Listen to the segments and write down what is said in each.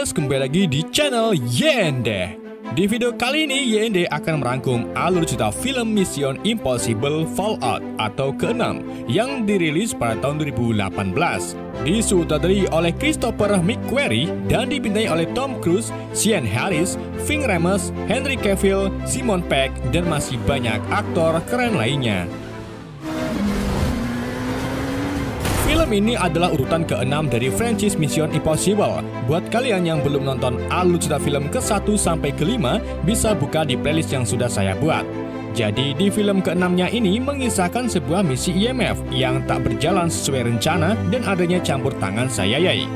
guys, kembali lagi di channel YND. Di video kali ini, YND akan merangkum alur cerita film Mission Impossible Fallout atau ke-6 yang dirilis pada tahun 2018. Disutradari oleh Christopher McQuarrie dan dibintangi oleh Tom Cruise, Sean Harris, Ving Rhames, Henry Cavill, Simon Pegg, dan masih banyak aktor keren lainnya. Film ini adalah urutan ke-6 dari franchise Mission Impossible. Buat kalian yang belum nonton alur cerita film ke-1 sampai ke-5, bisa buka di playlist yang sudah saya buat. Jadi di film ke-6-nya ini mengisahkan sebuah misi IMF yang tak berjalan sesuai rencana dan adanya campur tangan CIA.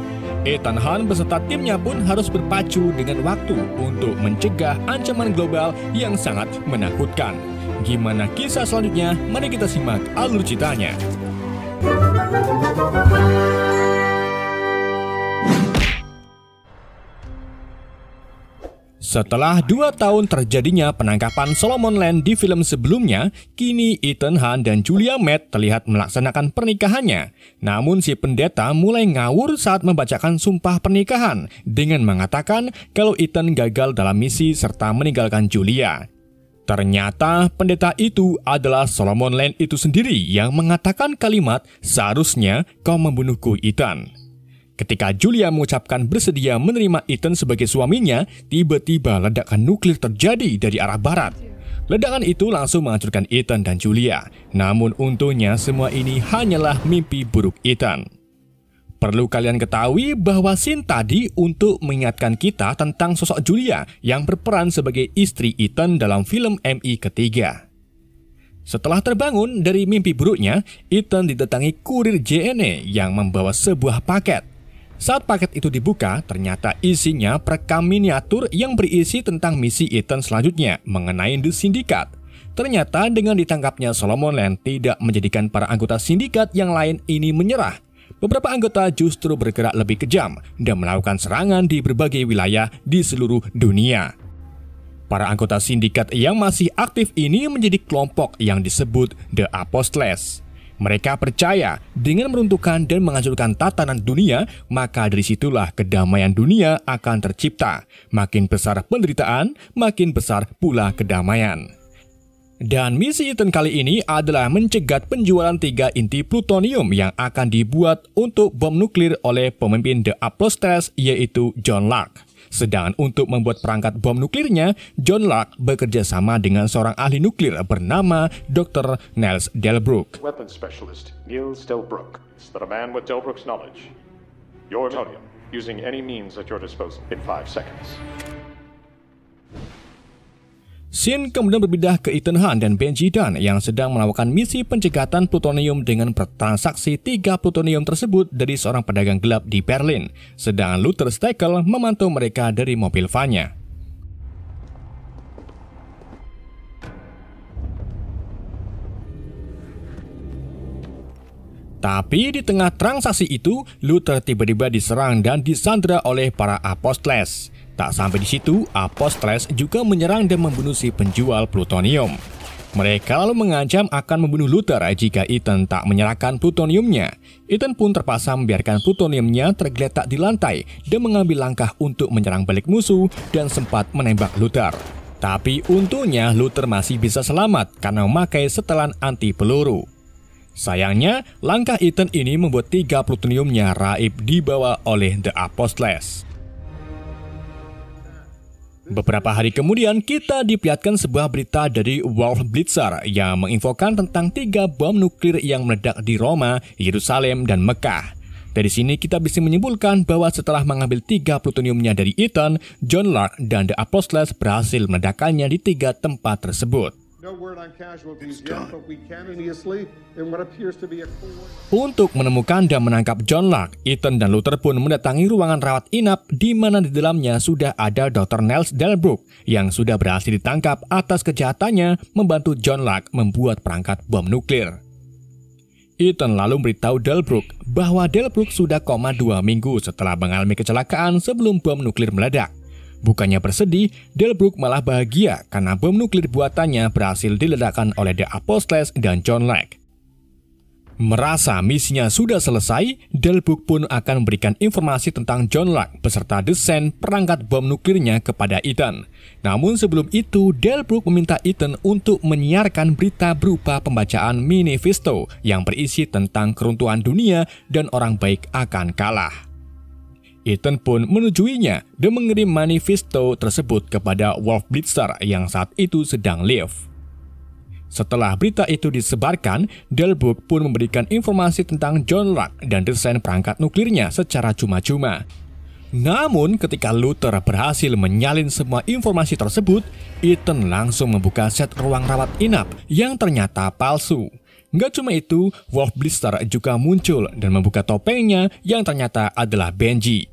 Ethan Hunt beserta timnya pun harus berpacu dengan waktu untuk mencegah ancaman global yang sangat menakutkan. Gimana kisah selanjutnya? Mari kita simak alur ceritanya. Setelah 2 tahun terjadinya penangkapan Solomon Land di film sebelumnya, kini Ethan Hunt dan Julia Matt terlihat melaksanakan pernikahannya. Namun si pendeta mulai ngawur saat membacakan sumpah pernikahan dengan mengatakan kalau Ethan gagal dalam misi serta meninggalkan Julia. Ternyata pendeta itu adalah Solomon Land itu sendiri yang mengatakan kalimat, "Seharusnya kau membunuhku, Ethan." Ketika Julia mengucapkan bersedia menerima Ethan sebagai suaminya, tiba-tiba ledakan nuklir terjadi dari arah barat. Ledakan itu langsung menghancurkan Ethan dan Julia. Namun untungnya semua ini hanyalah mimpi buruk Ethan. Perlu kalian ketahui bahwa scene tadi untuk mengingatkan kita tentang sosok Julia yang berperan sebagai istri Ethan dalam film MI ketiga. Setelah terbangun dari mimpi buruknya, Ethan didatangi kurir JNE yang membawa sebuah paket. Saat paket itu dibuka, ternyata isinya perekam miniatur yang berisi tentang misi Ethan selanjutnya mengenai The Syndicate. Ternyata dengan ditangkapnya Solomon Land tidak menjadikan para anggota sindikat yang lain ini menyerah. Beberapa anggota justru bergerak lebih kejam dan melakukan serangan di berbagai wilayah di seluruh dunia. Para anggota sindikat yang masih aktif ini menjadi kelompok yang disebut The Apostles. Mereka percaya dengan meruntuhkan dan menghancurkan tatanan dunia, maka dari situlah kedamaian dunia akan tercipta. Makin besar penderitaan, makin besar pula kedamaian. Dan misi Ethan kali ini adalah mencegat penjualan 3 inti plutonium yang akan dibuat untuk bom nuklir oleh pemimpin The Apostles yaitu John Lark. Sedangkan untuk membuat perangkat bom nuklirnya, John Lark bekerja sama dengan seorang ahli nuklir bernama Dr. Niels Delbruck. Weapons specialist Niels Delbruck is a man with Delbruck's knowledge. Your plutonium using any means at your disposal in 5 seconds. Scene kemudian berpindah ke Ethan Hunt dan Benji Dunn yang sedang melakukan misi pencegatan plutonium dengan bertransaksi 3 plutonium tersebut dari seorang pedagang gelap di Berlin, sedangkan Luther Steckel memantau mereka dari mobil van-nya. Tapi di tengah transaksi itu, Luther tiba-tiba diserang dan disandra oleh para Apostles. Tak sampai di situ, Apostles juga menyerang dan membunuh si penjual plutonium. Mereka lalu mengancam akan membunuh Luther jika Ethan tak menyerahkan plutoniumnya. Ethan pun terpaksa membiarkan plutoniumnya tergeletak di lantai dan mengambil langkah untuk menyerang balik musuh dan sempat menembak Luther. Tapi untungnya Luther masih bisa selamat karena memakai setelan anti peluru. Sayangnya, langkah Ethan ini membuat 3 plutoniumnya raib dibawa oleh The Apostles. Beberapa hari kemudian, kita diperlihatkan sebuah berita dari Wolf Blitzer yang menginfokan tentang 3 bom nuklir yang meledak di Roma, Yerusalem, dan Mekah. Dari sini kita bisa menyimpulkan bahwa setelah mengambil 3 plutoniumnya dari Ethan, John Lark dan The Apostles berhasil meledakkannya di 3 tempat tersebut. Untuk menemukan dan menangkap John Lark, Ethan dan Luther pun mendatangi ruangan rawat inap di mana di dalamnya sudah ada Dr. Niels Delbruck yang sudah berhasil ditangkap atas kejahatannya membantu John Lark membuat perangkat bom nuklir. Ethan lalu memberitahu Delbruck bahwa Delbruck sudah koma 2 minggu setelah mengalami kecelakaan sebelum bom nuklir meledak. Bukannya bersedih, Delbruck malah bahagia karena bom nuklir buatannya berhasil diledakkan oleh The Apostles dan John Lark. Merasa misinya sudah selesai, Delbruck pun akan memberikan informasi tentang John Luck beserta desain perangkat bom nuklirnya kepada Ethan. Namun sebelum itu, Delbruck meminta Ethan untuk menyiarkan berita berupa pembacaan manifesto yang berisi tentang keruntuhan dunia dan orang baik akan kalah. Ethan pun menujuinya dan mengirim manifesto tersebut kepada Wolf Blitzer yang saat itu sedang live. Setelah berita itu disebarkan, Delbruck pun memberikan informasi tentang John Luck dan desain perangkat nuklirnya secara cuma-cuma. Namun ketika Luther berhasil menyalin semua informasi tersebut, Ethan langsung membuka set ruang rawat inap yang ternyata palsu. Nggak cuma itu, Wolf Blitzer juga muncul dan membuka topengnya yang ternyata adalah Benji.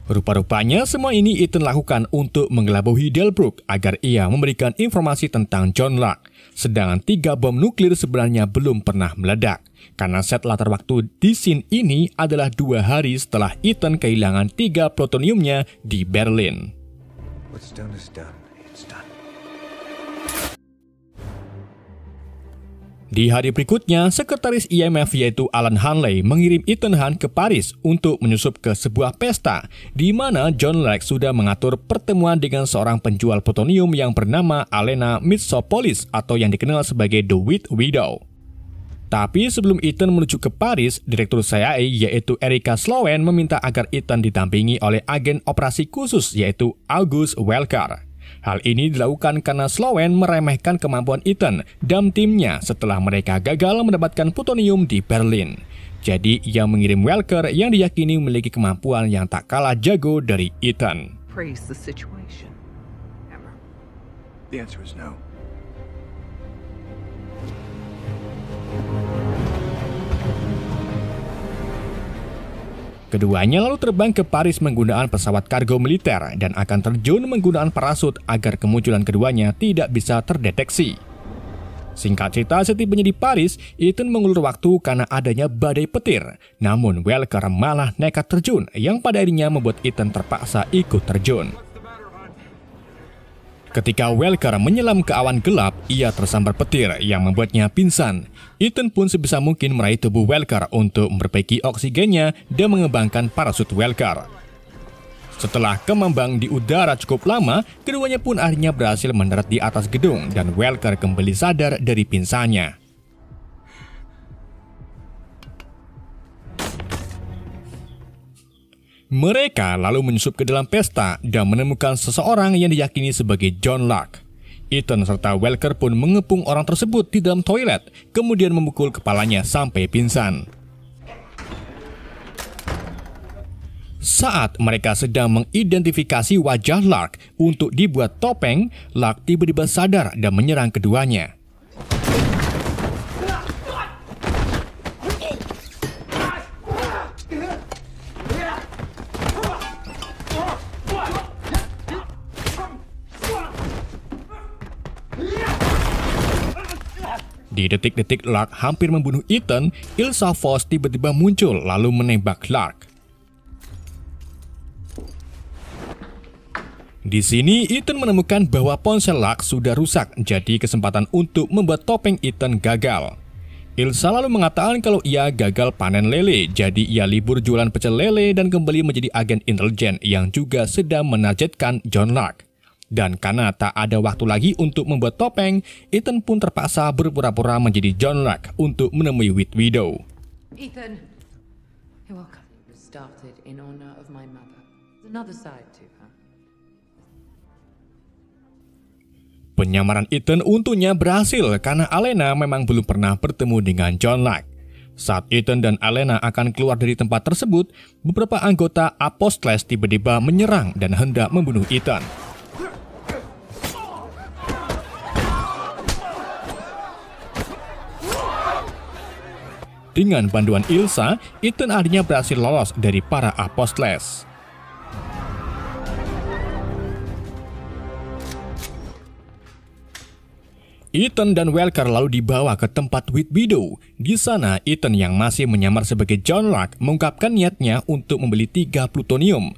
Rupa-rupanya semua ini Ethan lakukan untuk mengelabui Delbruck agar ia memberikan informasi tentang John Luck. Sedangkan 3 bom nuklir sebenarnya belum pernah meledak. Karena set latar waktu di scene ini adalah 2 hari setelah Ethan kehilangan 3 plutoniumnya di Berlin. What's done is done. It's done. Di hari berikutnya, sekretaris IMF yaitu Alan Hanley mengirim Ethan Hunt ke Paris untuk menyusup ke sebuah pesta di mana John Luck sudah mengatur pertemuan dengan seorang penjual plutonium yang bernama Alena Mitsopolis atau yang dikenal sebagai The White Widow. Tapi sebelum Ethan menuju ke Paris, Direktur CIA yaitu Erika Sloan meminta agar Ethan didampingi oleh agen operasi khusus yaitu August Welker. Hal ini dilakukan karena Sloan meremehkan kemampuan Ethan dan timnya setelah mereka gagal mendapatkan plutonium di Berlin. Jadi ia mengirim Welker yang diyakini memiliki kemampuan yang tak kalah jago dari Ethan. Praise the situation. Hammer. The answer is no. Keduanya lalu terbang ke Paris menggunakan pesawat kargo militer dan akan terjun menggunakan parasut agar kemunculan keduanya tidak bisa terdeteksi. Singkat cerita, setibanya di Paris, Ethan mengulur waktu karena adanya badai petir. Namun Welker malah nekat terjun yang pada akhirnya membuat Ethan terpaksa ikut terjun. Ketika Welker menyelam ke awan gelap, ia tersambar petir yang membuatnya pingsan. Ethan pun sebisa mungkin meraih tubuh Welker untuk memperbaiki oksigennya dan mengembangkan parasut Welker. Setelah kembang di udara cukup lama, keduanya pun akhirnya berhasil mendarat di atas gedung dan Welker kembali sadar dari pingsannya. Mereka lalu menyusup ke dalam pesta dan menemukan seseorang yang diyakini sebagai John Luck. Ethan serta Welker pun mengepung orang tersebut di dalam toilet, kemudian memukul kepalanya sampai pingsan. Saat mereka sedang mengidentifikasi wajah Luck untuk dibuat topeng, Luck tiba-tiba sadar dan menyerang keduanya. Di detik-detik Luck hampir membunuh Ethan, Ilsa Voss tiba-tiba muncul lalu menembak Luck. Di sini Ethan menemukan bahwa ponsel Luck sudah rusak, jadi kesempatan untuk membuat topeng Ethan gagal. Ilsa lalu mengatakan kalau ia gagal panen lele, jadi ia libur jualan pecel lele dan kembali menjadi agen intelijen yang juga sedang menargetkan John Luck. Dan karena tak ada waktu lagi untuk membuat topeng, Ethan pun terpaksa berpura-pura menjadi John Luck untuk menemui White Widow. Ethan, you're welcome. Started in honor of my mother. There's another side to her. Penyamaran Ethan untungnya berhasil karena Alena memang belum pernah bertemu dengan John Luck. Saat Ethan dan Alena akan keluar dari tempat tersebut, beberapa anggota Apostles tiba-tiba menyerang dan hendak membunuh Ethan. Dengan bantuan Ilsa, Ethan akhirnya berhasil lolos dari para Apostles. Ethan dan Welker lalu dibawa ke tempat White Widow. Di sana, Ethan yang masih menyamar sebagai John Luck mengungkapkan niatnya untuk membeli 3 plutonium.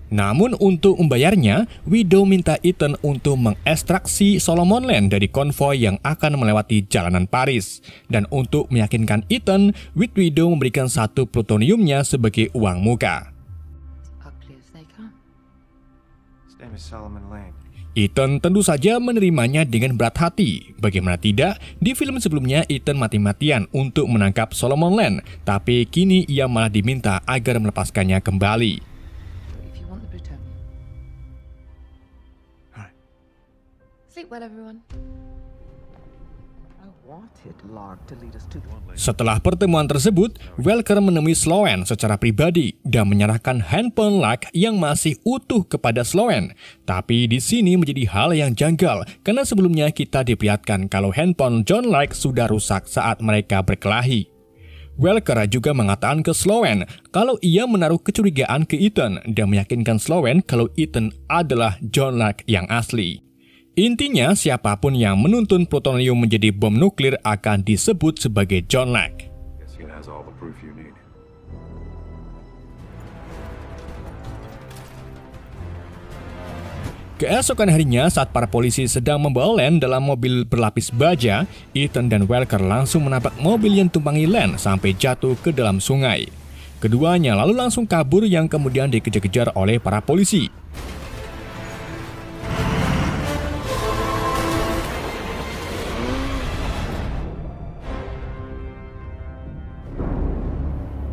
Namun untuk membayarnya, Widow minta Ethan untuk mengekstraksi Solomon Land dari konvoi yang akan melewati jalanan Paris. Dan untuk meyakinkan Ethan, Widow memberikan 1 plutoniumnya sebagai uang muka. Ugly as they come. His name is Solomon Lane. Ethan tentu saja menerimanya dengan berat hati. Bagaimana tidak, di film sebelumnya Ethan mati-matian untuk menangkap Solomon Land, tapi kini ia malah diminta agar melepaskannya kembali. If you want the plutonium. Alright. Sleep well, everyone. I wanted Lark to lead us to the Setelah pertemuan tersebut, Welker menemui Sloan secara pribadi dan menyerahkan handphone Lark yang masih utuh kepada Sloan. Tapi di sini menjadi hal yang janggal karena sebelumnya kita diperlihatkan kalau handphone John Lark sudah rusak saat mereka berkelahi. Welker juga mengatakan ke Sloan kalau ia menaruh kecurigaan ke Ethan dan meyakinkan Sloan kalau Ethan adalah John Lark yang asli. Intinya, siapapun yang menuntun plutonium menjadi bom nuklir akan disebut sebagai John Lark. Guess he has all the proof you need. Keesokan harinya, saat para polisi sedang membawa Len dalam mobil berlapis baja, Ethan dan Welker langsung menabrak mobil yang tumpangi Len sampai jatuh ke dalam sungai. Keduanya lalu langsung kabur yang kemudian dikejar-kejar oleh para polisi.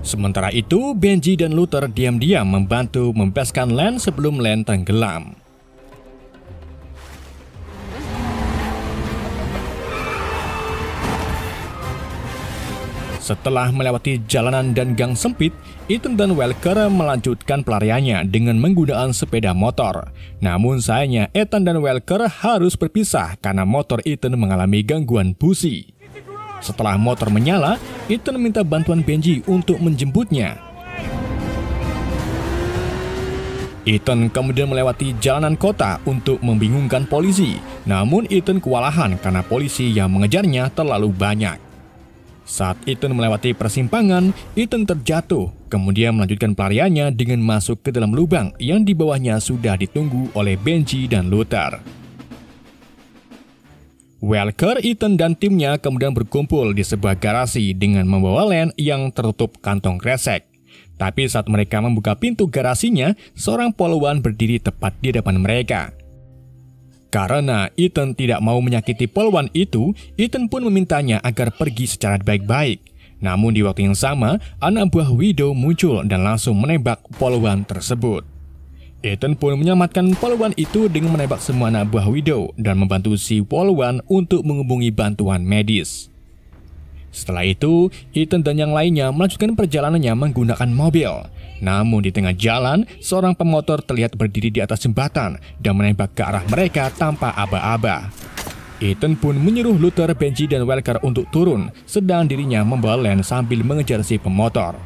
Sementara itu, Benji dan Luther diam-diam membantu membebaskan Len sebelum Len tenggelam. Setelah melewati jalanan dan gang sempit, Ethan dan Welker melanjutkan pelariannya dengan menggunakan sepeda motor. Namun sayangnya Ethan dan Welker harus berpisah karena motor Ethan mengalami gangguan busi. Setelah motor menyala, Ethan minta bantuan Benji untuk menjemputnya. Ethan kemudian melewati jalanan kota untuk membingungkan polisi. Namun Ethan kewalahan karena polisi yang mengejarnya terlalu banyak. Saat Ethan melewati persimpangan, Ethan terjatuh, kemudian melanjutkan pelariannya dengan masuk ke dalam lubang yang di bawahnya sudah ditunggu oleh Benji dan Luther. Welker, Ethan, dan timnya kemudian berkumpul di sebuah garasi dengan membawa Len yang tertutup kantong kresek. Tapi saat mereka membuka pintu garasinya, seorang polwan berdiri tepat di depan mereka. Karena Ethan tidak mau menyakiti polwan itu, Ethan pun memintanya agar pergi secara baik-baik. Namun di waktu yang sama, anak buah Widow muncul dan langsung menembak polwan tersebut. Ethan pun menyelamatkan polwan itu dengan menembak semua anak buah Widow dan membantu si polwan untuk menghubungi bantuan medis. Setelah itu, Ethan dan yang lainnya melanjutkan perjalanannya menggunakan mobil. Namun di tengah jalan, seorang pemotor terlihat berdiri di atas jembatan dan menembak ke arah mereka tanpa aba-aba. Ethan pun menyuruh Luther, Benji, dan Welker untuk turun, sedang dirinya membawa Len sambil mengejar si pemotor.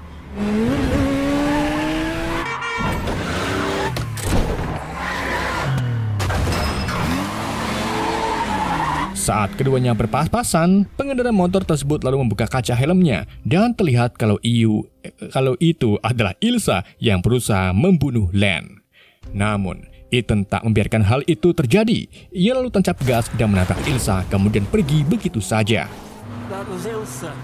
Saat keduanya berpas-pasan, pengendara motor tersebut lalu membuka kaca helmnya dan terlihat kalau itu adalah Ilsa yang berusaha membunuh Len. Namun, Ethan tak membiarkan hal itu terjadi. Ia lalu tancap gas dan menabrak Ilsa, kemudian pergi begitu saja. That was Ilsa.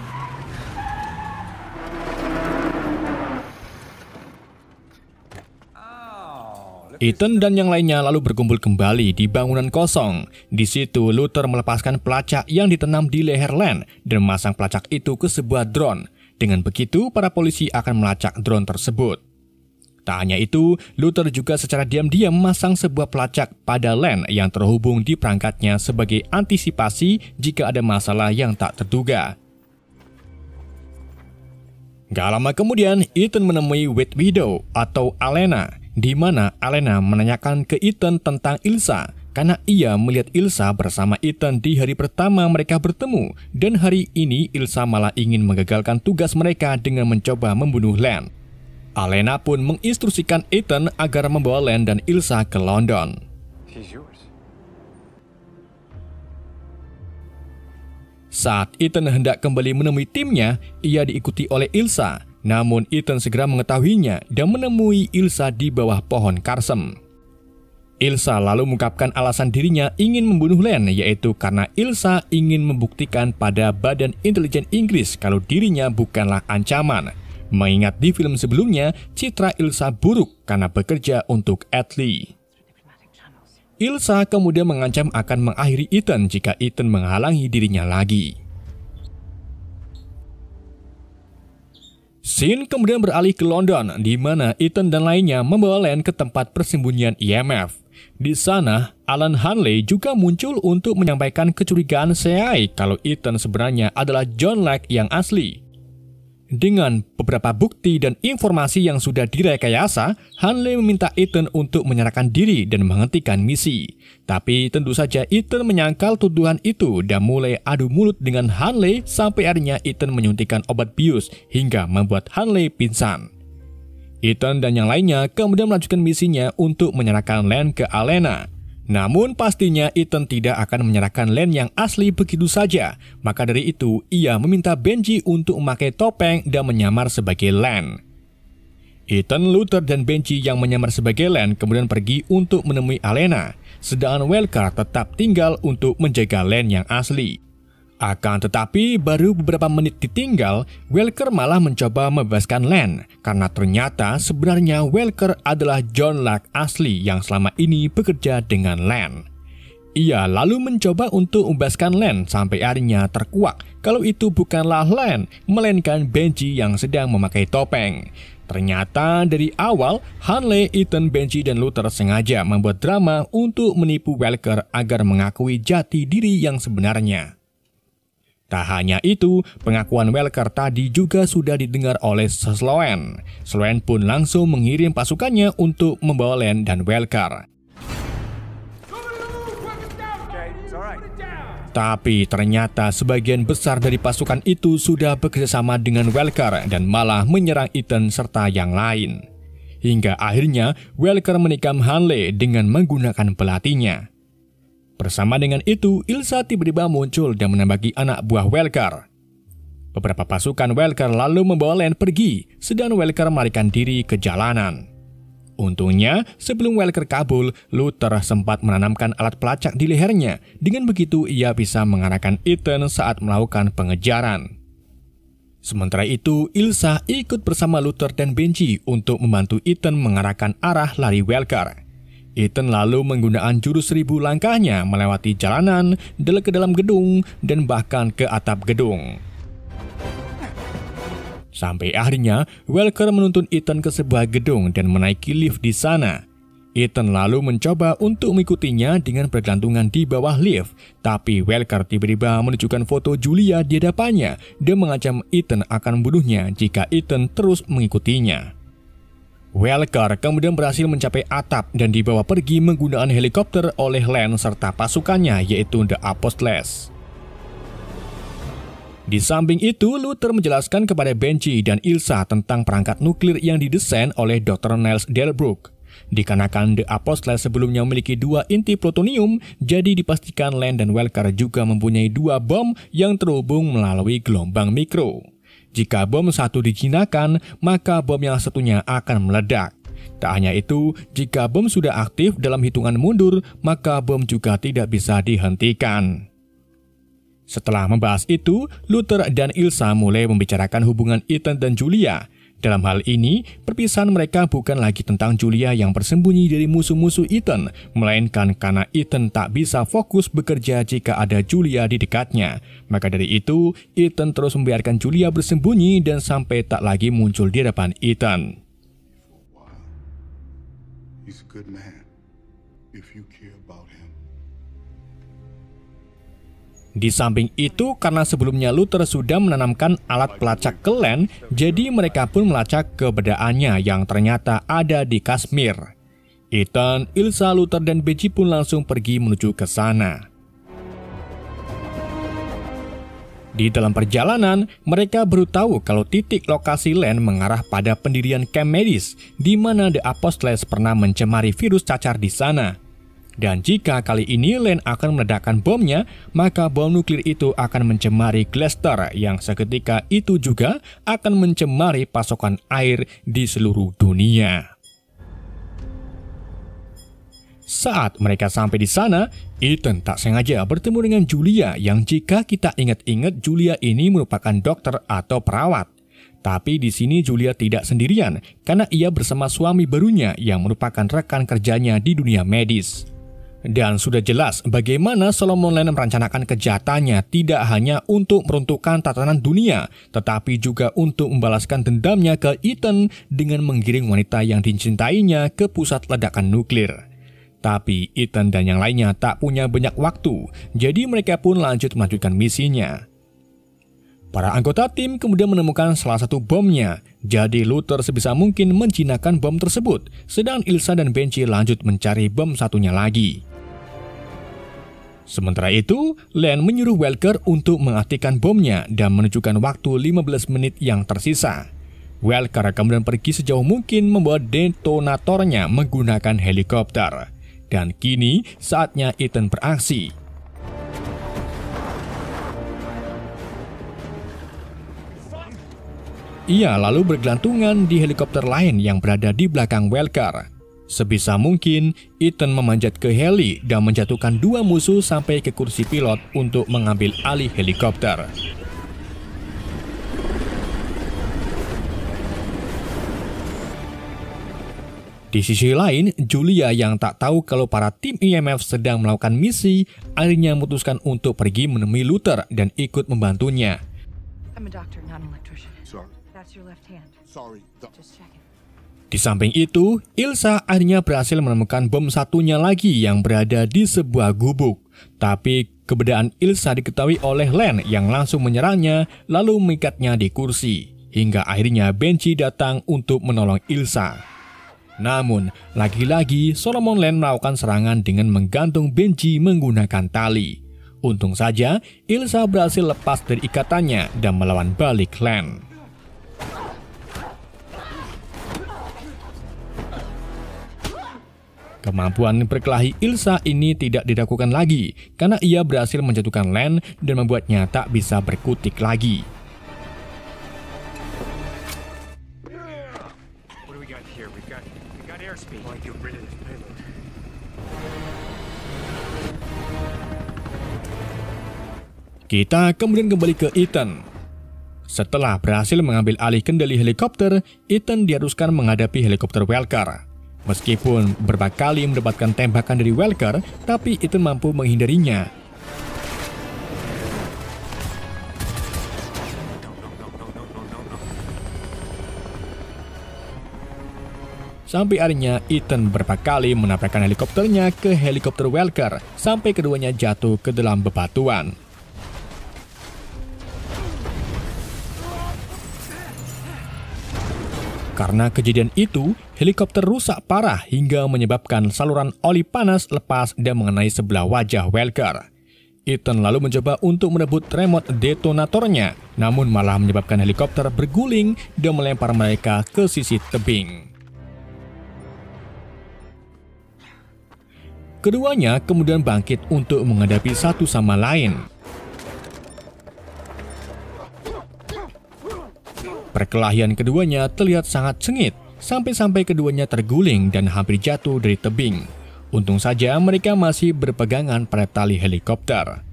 Ethan dan yang lainnya lalu berkumpul kembali di bangunan kosong. Di situ, Luther melepaskan pelacak yang ditanam di leher Len dan memasang pelacak itu ke sebuah drone. Dengan begitu, para polisi akan melacak drone tersebut. Tak hanya itu, Luther juga secara diam-diam memasang sebuah pelacak pada Len yang terhubung di perangkatnya sebagai antisipasi jika ada masalah yang tak terduga. Gak lama kemudian, Ethan menemui Widow atau Alena, di mana Alena menanyakan ke Ethan tentang Ilsa, karena ia melihat Ilsa bersama Ethan di hari pertama mereka bertemu, dan hari ini Ilsa malah ingin menggagalkan tugas mereka dengan mencoba membunuh Len. Alena pun menginstruksikan Ethan agar membawa Len dan Ilsa ke London. He's yours. Saat Ethan hendak kembali menemui timnya, ia diikuti oleh Ilsa. Namun Ethan segera mengetahuinya dan menemui Ilsa di bawah pohon karsem. Ilsa lalu mengungkapkan alasan dirinya ingin membunuh Len, yaitu karena Ilsa ingin membuktikan pada Badan Intelijen Inggris kalau dirinya bukanlah ancaman. Mengingat di film sebelumnya, citra Ilsa buruk karena bekerja untuk Atlee. Ilsa kemudian mengancam akan mengakhiri Ethan jika Ethan menghalangi dirinya lagi. Scene kemudian beralih ke London, di mana Ethan dan lainnya membawa Len ke tempat persembunyian IMF. Di sana, Alan Hanley juga muncul untuk menyampaikan kecurigaan CIA kalau Ethan sebenarnya adalah John Locke yang asli. Dengan beberapa bukti dan informasi yang sudah direkayasa, Hanley meminta Ethan untuk menyerahkan diri dan menghentikan misi. Tapi tentu saja Ethan menyangkal tuduhan itu dan mulai adu mulut dengan Hanley sampai akhirnya Ethan menyuntikkan obat bius hingga membuat Hanley pingsan. Ethan dan yang lainnya kemudian melanjutkan misinya untuk menyerahkan Len ke Alena. Namun pastinya Ethan tidak akan menyerahkan Len yang asli begitu saja. Maka dari itu, ia meminta Benji untuk memakai topeng dan menyamar sebagai Len. Ethan, Luther, dan Benji yang menyamar sebagai Len kemudian pergi untuk menemui Alena. Sedangkan Welker tetap tinggal untuk menjaga Len yang asli. Akan tetapi, baru beberapa menit ditinggal, Welker malah mencoba membebaskan Len, karena ternyata sebenarnya Welker adalah John Locke asli yang selama ini bekerja dengan Len. Ia lalu mencoba untuk membebaskan Len sampai akhirnya terkuak kalau itu bukanlah Len, melainkan Benji yang sedang memakai topeng. Ternyata dari awal, Hanley, Ethan, Benji, dan Luther sengaja membuat drama untuk menipu Welker agar mengakui jati diri yang sebenarnya. Tak hanya itu, pengakuan Welker tadi juga sudah didengar oleh Sloan. Sloan pun langsung mengirim pasukannya untuk membawa Len dan Welker. Tapi ternyata sebagian besar dari pasukan itu sudah bekerjasama dengan Welker dan malah menyerang Ethan serta yang lain. Hingga akhirnya Welker menikam Hanley dengan menggunakan pelatihnya. Bersama dengan itu, Ilsa tiba-tiba muncul dan menembaki anak buah Welker. Beberapa pasukan Welker lalu membawa Len pergi, sedang Welker melarikan diri ke jalanan. Untungnya, sebelum Welker kabur, Luther sempat menanamkan alat pelacak di lehernya. Dengan begitu, ia bisa mengarahkan Ethan saat melakukan pengejaran. Sementara itu, Ilsa ikut bersama Luther dan Benji untuk membantu Ethan mengarahkan arah lari Welker. Ethan lalu menggunakan jurus 1000 langkahnya melewati jalanan, ke dalam gedung, dan bahkan ke atap gedung. Sampai akhirnya, Welker menuntun Ethan ke sebuah gedung dan menaiki lift di sana. Ethan lalu mencoba untuk mengikutinya dengan bergelantungan di bawah lift, tapi Welker tiba-tiba menunjukkan foto Julia di hadapannya dan mengancam Ethan akan membunuhnya jika Ethan terus mengikutinya. Welker kemudian berhasil mencapai atap dan dibawa pergi menggunakan helikopter oleh Len serta pasukannya, yaitu The Apostles. Di samping itu, Luther menjelaskan kepada Benji dan Ilsa tentang perangkat nuklir yang didesain oleh Dr. Niles Delbruck. Dikarenakan The Apostles sebelumnya memiliki 2 inti plutonium, jadi dipastikan Len dan Welker juga mempunyai 2 bom yang terhubung melalui gelombang mikro. Jika bom satu dijinakan, maka bom yang satunya akan meledak. Tak hanya itu, jika bom sudah aktif dalam hitungan mundur, maka bom juga tidak bisa dihentikan. Setelah membahas itu, Luther dan Ilsa mulai membicarakan hubungan Ethan dan Julia. Dalam hal ini, perpisahan mereka bukan lagi tentang Julia yang bersembunyi dari musuh-musuh Ethan, melainkan karena Ethan tak bisa fokus bekerja jika ada Julia di dekatnya. Maka dari itu, Ethan terus membiarkan Julia bersembunyi dan sampai tak lagi muncul di depan Ethan. He's a good man if you care about him. Di samping itu, karena sebelumnya Luther sudah menanamkan alat pelacak ke Len, jadi mereka pun melacak keberadaannya yang ternyata ada di Kashmir. Ethan, Ilsa, Luther, dan Benji pun langsung pergi menuju ke sana. Di dalam perjalanan, mereka baru tahu kalau titik lokasi Len mengarah pada pendirian camp medis, di mana The Apostles pernah mencemari virus cacar di sana. Dan jika kali ini Len akan meledakkan bomnya, maka bom nuklir itu akan mencemari Gloucester yang seketika itu juga akan mencemari pasokan air di seluruh dunia. Saat mereka sampai di sana, Ethan tak sengaja bertemu dengan Julia yang jika kita ingat-ingat Julia ini merupakan dokter atau perawat. Tapi di sini Julia tidak sendirian karena ia bersama suami barunya yang merupakan rekan kerjanya di dunia medis. Dan sudah jelas bagaimana Solomon Land merencanakan kejahatannya tidak hanya untuk meruntuhkan tatanan dunia, tetapi juga untuk membalaskan dendamnya ke Ethan dengan menggiring wanita yang dicintainya ke pusat ledakan nuklir. Tapi Ethan dan yang lainnya tak punya banyak waktu, jadi mereka pun melanjutkan misinya. Para anggota tim kemudian menemukan salah satu bomnya, jadi Luther sebisa mungkin menjinakkan bom tersebut, sedang Ilsa dan Benji lanjut mencari bom satunya lagi. Sementara itu, Len menyuruh Welker untuk mengaktifkan bomnya dan menunjukkan waktu 15 menit yang tersisa. Welker kemudian pergi sejauh mungkin membawa detonatornya menggunakan helikopter. Dan kini saatnya Ethan beraksi. Ia lalu bergelantungan di helikopter lain yang berada di belakang Welker. Sebisa mungkin, Ethan memanjat ke heli dan menjatuhkan dua musuh sampai ke kursi pilot untuk mengambil alih helikopter. Di sisi lain, Julia yang tak tahu kalau para tim IMF sedang melakukan misi, akhirnya memutuskan untuk pergi menemui Luther dan ikut membantunya. I'm a doctor, not an electrician. Sorry. That's your left hand. Sorry. Just checking. Di samping itu, Ilsa akhirnya berhasil menemukan bom satunya lagi yang berada di sebuah gubuk. Tapi keberadaan Ilsa diketahui oleh Len yang langsung menyerangnya lalu mengikatnya di kursi. Hingga akhirnya Benji datang untuk menolong Ilsa. Namun, lagi-lagi Solomon Land melakukan serangan dengan menggantung Benji menggunakan tali. Untung saja, Ilsa berhasil lepas dari ikatannya dan melawan balik Land. Kemampuan berkelahi Ilsa ini tidak diragukan lagi karena ia berhasil menjatuhkan Len dan membuatnya tak bisa berkutik lagi. What do we got here? We got airspeed. Like get rid of this payload. Kita kemudian kembali ke Ethan. Setelah berhasil mengambil alih kendali helikopter, Ethan diharuskan menghadapi helikopter Welker. Meskipun beberapa kali mendapatkan tembakan dari Welker, tapi Ethan mampu menghindarinya. Sampai akhirnya Ethan beberapa kali menabrakkan helikopternya ke helikopter Welker sampai keduanya jatuh ke dalam bebatuan. Karena kejadian itu, helikopter rusak parah hingga menyebabkan saluran oli panas lepas dan mengenai sebelah wajah Welker. Ethan lalu mencoba untuk merebut remote detonatornya, namun malah menyebabkan helikopter berguling dan melempar mereka ke sisi tebing. Keduanya kemudian bangkit untuk menghadapi satu sama lain. Perkelahian keduanya terlihat sangat sengit, sampai-sampai keduanya terguling dan hampir jatuh dari tebing. Untung saja mereka masih berpegangan pada tali helikopter.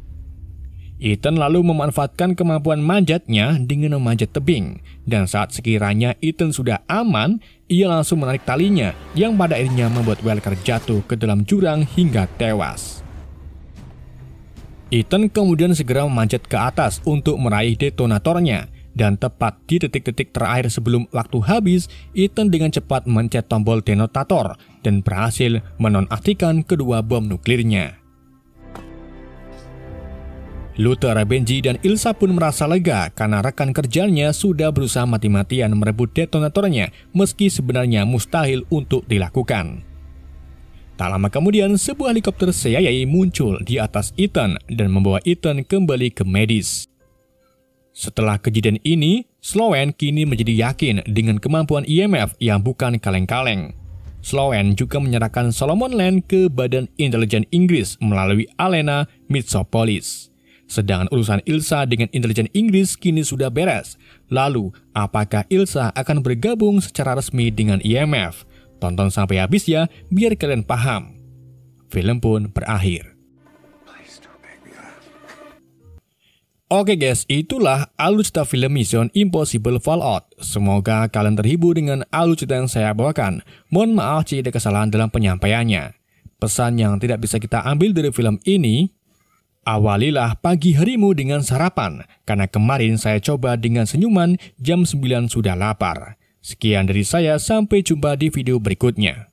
Ethan lalu memanfaatkan kemampuan manjatnya dengan memanjat tebing, dan saat sekiranya Ethan sudah aman, ia langsung menarik talinya yang pada akhirnya membuat Welker jatuh ke dalam jurang hingga tewas. Ethan kemudian segera memanjat ke atas untuk meraih detonatornya. Dan tepat di detik-detik terakhir sebelum waktu habis, Ethan dengan cepat mencet tombol detonator dan berhasil menonaktifkan kedua bom nuklirnya. Luther, Benji, dan Ilsa pun merasa lega karena rekan kerjanya sudah berusaha mati-matian merebut detonatornya meski sebenarnya mustahil untuk dilakukan. Tak lama kemudian, sebuah helikopter CIA muncul di atas Ethan dan membawa Ethan kembali ke medis. Setelah kejadian ini, Sloan kini menjadi yakin dengan kemampuan IMF yang bukan kaleng-kaleng. Sloan juga menyerahkan Solomon Land ke Badan Intelijen Inggris melalui Alena Mitsopolis. Sedangkan urusan Ilsa dengan intelijen Inggris kini sudah beres. Lalu, apakah Ilsa akan bergabung secara resmi dengan IMF? Tonton sampai habis ya, biar kalian paham. Film pun berakhir. Oke guys, itulah alur cerita film Mission Impossible Fallout. Semoga kalian terhibur dengan alur cerita yang saya bawakan. Mohon maaf jika ada kesalahan dalam penyampaiannya. Pesan yang tidak bisa kita ambil dari film ini, awalilah pagi harimu dengan sarapan, karena kemarin saya coba dengan senyuman, jam 9 sudah lapar. Sekian dari saya, sampai jumpa di video berikutnya.